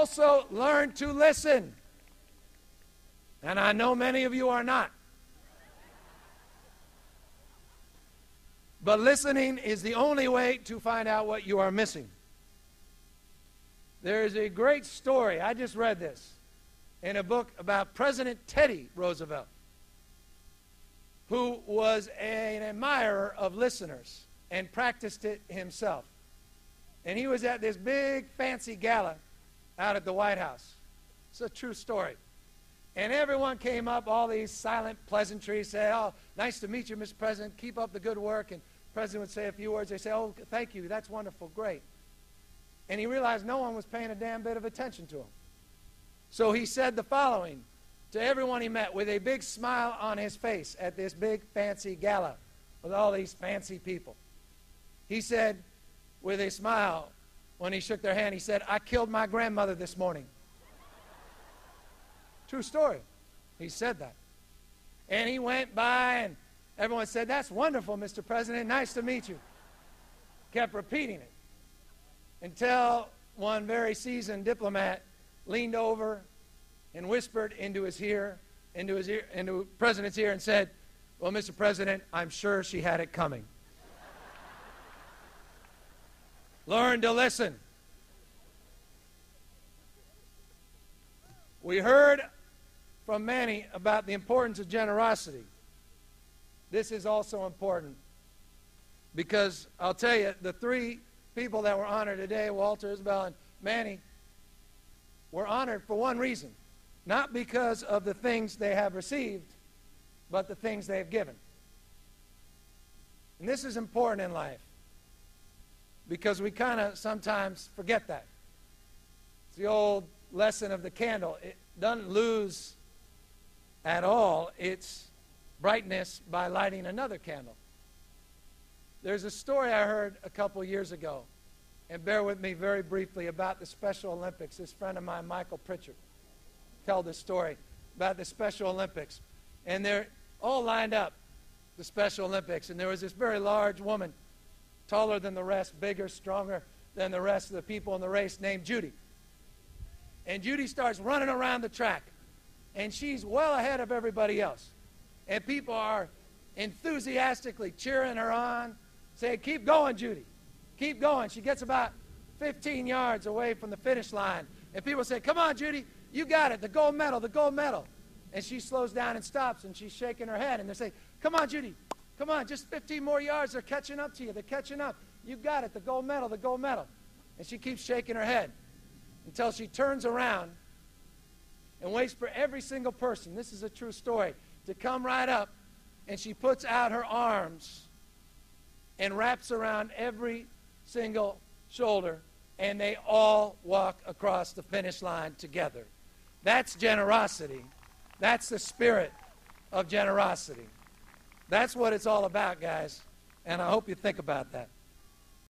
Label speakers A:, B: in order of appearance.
A: also learn to listen. And I know many of you are not. But listening is the only way to find out what you are missing. There is a great story, I just read this, in a book about President Teddy Roosevelt, who was an admirer of listeners and practiced it himself. And he was at this big fancy gala out at the White House. It's a true story. And everyone came up, all these silent pleasantries, say, "Oh, nice to meet you, Mr. President. Keep up the good work." And the president would say a few words. They say, "Oh, thank you. That's wonderful. Great." And he realized no one was paying a damn bit of attention to him. So he said the following to everyone he met with a big smile on his face at this big fancy gala with all these fancy people. He said with a smile when he shook their hand, he said, "I killed my grandmother this morning." True story. He said that. And he went by and everyone said, "That's wonderful, Mr. President. Nice to meet you." Kept repeating it until one very seasoned diplomat leaned over and whispered into the president's ear and said, "Well, Mr. President, I'm sure she had it coming." Learn to listen. We heard from many about the importance of generosity. This is also important because I'll tell you, the three people that were honored today, Walter, Isabel, and Manny, were honored for one reason. Not because of the things they have received, but the things they have given. And this is important in life because we kind of sometimes forget that. It's the old lesson of the candle. It doesn't lose at all its brightness by lighting another candle. There's a story I heard a couple years ago, and bear with me very briefly, about the Special Olympics. This friend of mine, Michael Pritchard, told this story about the Special Olympics. And they're all lined up, the Special Olympics, and there was this very large woman, taller than the rest, bigger, stronger than the rest of the people in the race, named Judy. And Judy starts running around the track, and she's well ahead of everybody else. And people are enthusiastically cheering her on, saying, "Keep going, Judy. Keep going." She gets about 15 yards away from the finish line, and people say, "Come on, Judy, you got it, the gold medal, the gold medal." And she slows down and stops, and she's shaking her head, and they say, "Come on, Judy, come on, just 15 more yards. They're catching up to you. They're catching up. You got it, the gold medal, the gold medal." And she keeps shaking her head until she turns around and waits for every single person, this is a true story, to come right up, and she puts out her arms and wraps around every single shoulder, and they all walk across the finish line together. That's generosity. That's the spirit of generosity. That's what it's all about, guys, and I hope you think about that.